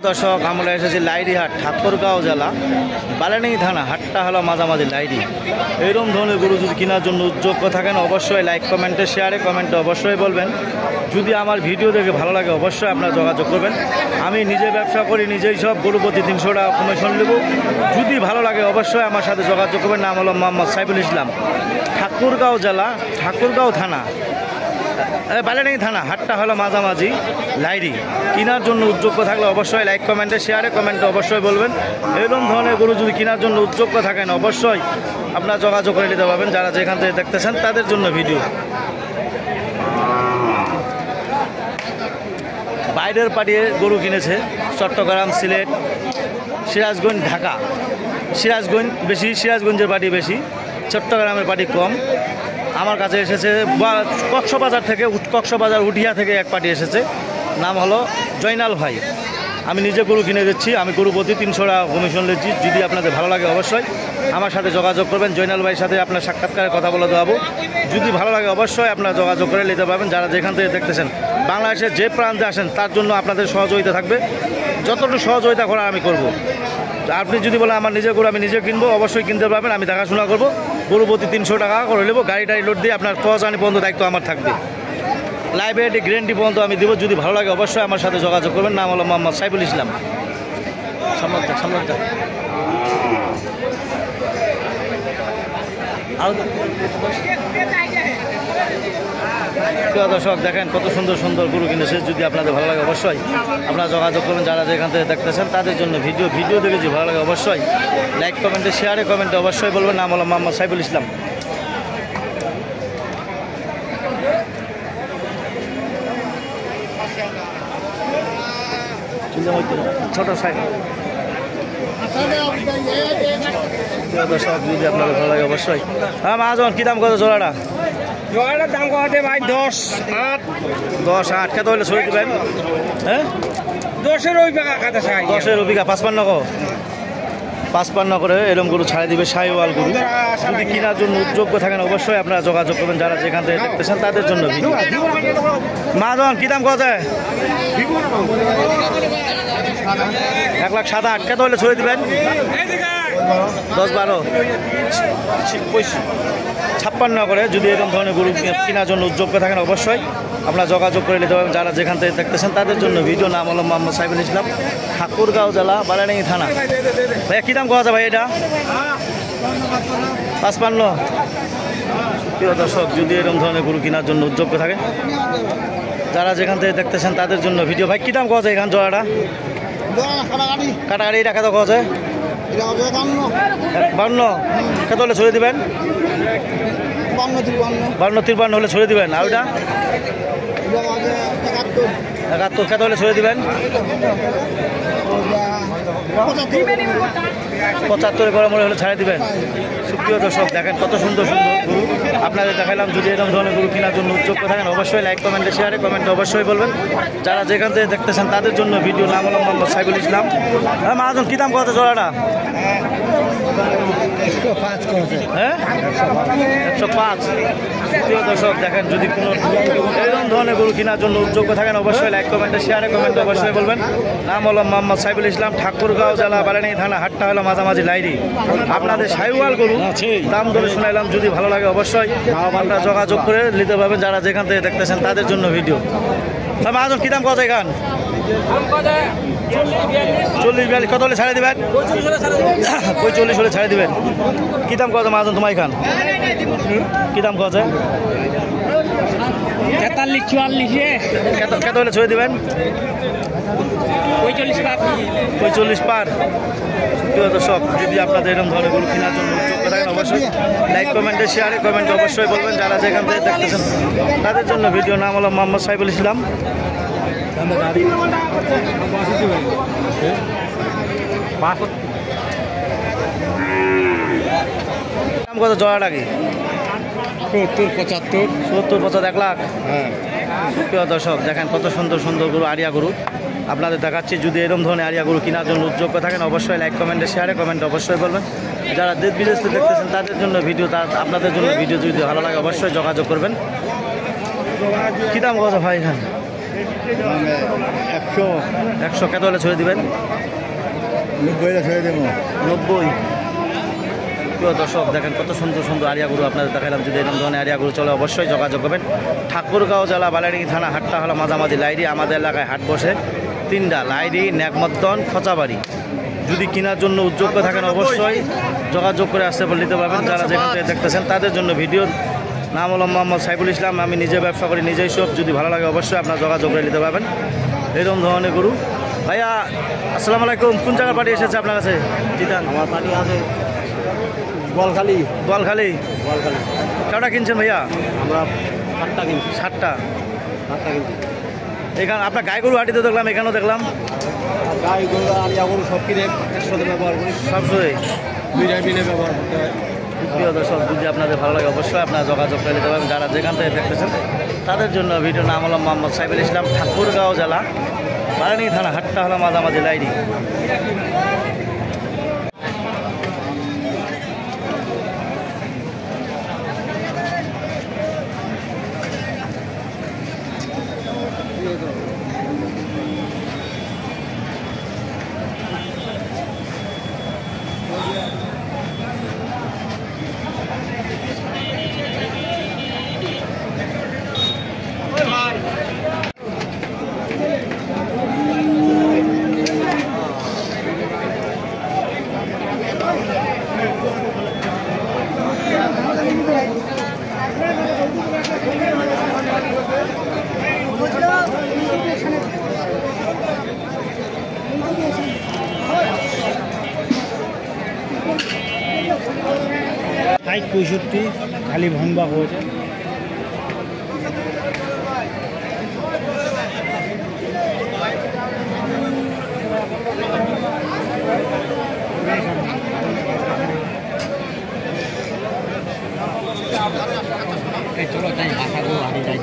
দর্শক আমরা এসেছি লাইডিহাট ঠাকুরগাঁও জেলা বালানি থানা। হাটটা হলো মাঝামাঝি লাইডি। এইরকম ধরনের গরু যদি কেনার জন্য উদ্যোগ থাকেন অবশ্যই লাইক কমেন্টে শেয়ারে কমেন্টে অবশ্যই বলবেন। যদি আমার ভিডিও দেখে ভালো লাগে অবশ্যই আপনারা যোগাযোগ করবেন। আমি নিজে ব্যবসা করি, নিজেই সব গরু প্রতি 300 টাকা কমিশন নেব। যদি ভালো লাগে অবশ্যই আমার সাথে যোগাযোগ করবেন। নাম হলো মোহাম্মদ সাইফুল ইসলাম, ঠাকুরগাঁও জেলা ঠাকুরগাঁও থানা বালানি থানা। হাটটা হলো মাঝামাঝি লাইডি। কেনার জন্য উদ্যোগ থাকলে অবশ্যই লাইক কমেন্টে শেয়ারে কমেন্টে অবশ্যই বলবেন। এরকম ধরনের গরু যদি কেনার জন্য উদ্যোগ থাকেন অবশ্যই আপনারা যোগাযোগ করে নিতে পারবেন। যারা যেখান থেকে দেখতেছেন তাদের জন্য ভিডিও। বাইরের পাঠিয়ে গরু কিনেছে চট্টগ্রাম, সিলেট, সিরাজগঞ্জ, ঢাকা। সিরাজগঞ্জ বেশি, সিরাজগঞ্জের পার্টি বেশি, চট্টগ্রামের পার্টি কম। আমার কাছে এসেছে কক্সবাজার থেকে, কক্সবাজার উঠিয়া থেকে এক পার্টি এসেছে। নাম হলো জয়নাল ভাই। আমি নিজে গরু কিনে দিচ্ছি। আমি গরু প্রতি 300 টাকা কমিশন নিচ্ছি। যদি আপনাদের ভালো লাগে অবশ্যই আমার সাথে যোগাযোগ করবেন। জয়নাল ভাইয়ের সাথে আপনার সাক্ষাৎকারে কথা বলে দেওয়াবো। যদি ভালো লাগে অবশ্যই আপনারা যোগাযোগ করে নিতে পারবেন। যারা যেখান থেকে দেখতেছেন বাংলাদেশের যে প্রান্তে আসেন তার জন্য আপনাদের সহযোগিতা থাকবে। যতটুকু সহযোগিতা করা আমি করব। আপনি যদি বলেন আমার নিজের গরু আমি নিজে কিনবো, অবশ্যই কিনতে পারবেন। আমি দেখাশোনা করবো। গরু প্রতি 300 টাকা করে নেবো। গাড়ি লোড দিয়ে আপনার পৌঁছানি পর্যন্ত দায়িত্ব আমার থাকবে। লাইব্রেরি গ্যারেন্টি পর্যন্ত আমি দেবো। যদি ভালো লাগে অবশ্যই আমার সাথে যোগাযোগ করবেন। নাম হলো মোহাম্মদ সাইফুল ইসলাম। দর্শক দেখেন কত সুন্দর সুন্দর গরু কিনেছে। যদি আপনাদের ভালো লাগে অবশ্যই আপনারা যোগাযোগ করবেন। যারা যেখান থেকে দেখতেছেন তাদের জন্য ভিডিও দেখে যদি ভালো লাগে অবশ্যই লাইক কমেন্টে শেয়ারে কমেন্টে অবশ্যই বলবেন। নাম হলো মোহাম্মদ সাইফুল ইসলাম। ছোট সাইজ দর্শক যদি আপনাদের ভালো লাগে অবশ্যই। হ্যাঁ মহাজন কি দাম কত জোড়াটা? জোড়াটার দাম কত ভাই? 10, 8। 10, 8 কত হলে ছড়িয়ে দেবেন? হ্যাঁ 10-এর ওই টাকা খাতে চাই। 10-এর অভিজ্ঞা 55 কো 55 করে এরকম গরু ছাড়ে দিবে। সাইওয়াল গরু যদি কেনার জন্য উদ্যোগ্য থাকেন অবশ্যই আপনারা যোগাযোগ করবেন। যারা যেখান থেকে দেখতেছেন তাদের জন্য ভিডিও। মহাজন কি দাম কত যায়? 1,07,000 কত হলে ছড়িয়ে দিবেন? 10, 12, 56 করে। যদি এরকম ধরনের গরু কেনার জন্য উদ্যোগ্য থাকেন অবশ্যই আপনারা যোগাযোগ করে নিতে পারবেন। যারা যেখান থেকে দেখতেছেন তাদের জন্য ভিডিও। নাম হলো মোহাম্মদ সাইফুল ইসলাম, ঠাকুরগাঁও জেলা বালানি থানা। ভাইয়া কী দাম কত ভাই এটা? 55। প্রিয় দর্শক যদি এরকম ধরনের গরু কেনার জন্য উদ্যোগ্য থাকে যারা যেখান থেকে দেখতেছেন তাদের জন্য ভিডিও। ভাই কী দাম কত এখান জোড়াটা? কাটাকাটি এটা কত কত? 52 কত হলে ছড়িয়ে দেবেন? 52-53 হলে ছড়িয়ে দেবেন। আর ওইটা 71 কত হলে ছড়িয়ে দেবেন? 75 করে মনে হলে ছাড়িয়ে দেবেন। সুপ্রিয় দর্শক দেখেন কত সুন্দর সুন্দর গরু আপনাদের দেখালাম। যদি এরকম ধরনের গরু কেনার জন্য উদ্যোগ থাকেন অবশ্যই লাইক কমেন্টে শেয়ারে কমেন্টে অবশ্যই বলবেন। যারা যেখান থেকে দেখতেছেন তাদের জন্য ভিডিও। নাম হলো মোহাম্মদ সাইফুল ইসলাম। হ্যাঁ মহাজন কী দাম কত জোড়াটা? 105। 105। প্রিয় দর্শক দেখেন যদি কোনো এরকম ধরনের গরু কেনার জন্য উদ্যোগ থাকেন অবশ্যই লাইক কমেন্টে শেয়ারে কমেন্টে অবশ্যই বলবেন। নাম হলো মোহাম্মদ সাইফুল ইসলাম, ঠাকুরগাঁও জেলা বালানি থানা। হাটটা হলো মাঝামাঝি লাইডি। আপনাদের সাইওয়াল গরু দাম ধরে শুনাইলাম। যদি ভালো লাগে অবশ্যই আপনারা যোগাযোগ করে নিতে পারবেন। যারা যেখান থেকে দেখতেছেন তাদের জন্য ভিডিও। মহাজন কী দাম কত এখান? 40-42 কত হলে ছাড়ে দেবেন? 45 হলে ছাড়ে দেবেন। কী দাম কত মহাজন তোমার এখান? কী দাম কত? 43-44 কত হলে ছড়ে দেবেন? 45 পার। প্রিয় দর্শক যদি আপনাদের এরকম ধরনের গরু কেনার জন্য উদ্যোগ থাকেন অবশ্যই লাইক কমেন্টে শেয়ারে কমেন্টে অবশ্যই বলবেন। যারা যেখান থেকে দেখতেছেন তাদের জন্য ভিডিও। নাম হলো মোহাম্মদ সাইফুল ইসলাম। দাম কত জোড়াটা কি? 70-75 1 লাখ। হ্যাঁ প্রিয় দর্শক দেখেন কত সুন্দর সুন্দর গরু, আরিয়া গরু আপনাদের দেখাচ্ছি। যদি এরকম ধরনের আরিয়া গরু কেনার জন্য উদ্যোগ থাকেন অবশ্যই লাইক কমেন্টে শেয়ারে কমেন্টে অবশ্যই বলবেন। যারা দেশ বিদেশ থেকে দেখতেছেন তাদের জন্য ভিডিও, আপনাদের জন্য ভিডিও যদি ভালো লাগে অবশ্যই যোগাযোগ করবেন। কী দাম কত ভাই এখানে? একশো 100 কত হলে ছেড়ে দিবেন? 90 ছেড়ে দেবো। 90। প্রিয় দর্শক দেখেন কত সুন্দর সুন্দর আরিয়া গরু আপনাদের দেখালাম। যদি এরকম ধরনের আরিয়া গরু চলে অবশ্যই যোগাযোগ করবেন। ঠাকুরগাঁও জেলা বালাডি থানা হাটটা হলো মাঝামাঝি লাইডি। আমাদের এলাকায় হাট বসে 3টা, লাইডি, নেকমদ্দন, খচাবাড়ি। যদি কেনার জন্য উদ্যোগ্য থাকেন অবশ্যই যোগাযোগ করে আসতে নিতে পারবেন। যারা যেখান থেকে দেখতেছেন তাদের জন্য ভিডিও। নাম হলো মোহাম্মদ সাইফুল ইসলাম। আমি নিজে ব্যবসা করি, নিজেই সব। যদি ভালো লাগে অবশ্যই আপনার যোগাযোগ করে নিতে পারবেন এরকম ধরনের গরু। ভাইয়া আসসালামু আলাইকুম, কোন জায়গার পার্টি এসেছে আপনার কাছে? জিতান আমার পার্টি আছে বলখালি। বলখালি। বলখালি কটা কিনছেন ভাইয়া? আমরা 7টা কিনছি। 7টা। 7টা কিনছি। এখানে আপনার গাই গরু হাটিতে দেখলাম, এখানেও দেখলাম। গাই গরু আলিয়া গরু সব কিনে একসাথে ব্যবহার করি। সব সময় দুইটাই মিলে ব্যবহার করতে হয়। প্রিয় দর্শক যদি আপনাদের ভালো লাগে অবশ্যই আপনারা যোগাযোগ করে নিতে পারবেন। যারা যেখান থেকে দেখতেছেন তাদের জন্য ভিডিও। নাম হলো মোহাম্মদ সাইফুল ইসলাম, ঠাকুরগাঁও জেলা বারানি থানা হাটটা হলো মাঝামাঝি লাইডি। ষাট 65 খালি ভাঙবা হয়েছে। চলো যাই বাসা গো আগে যাই।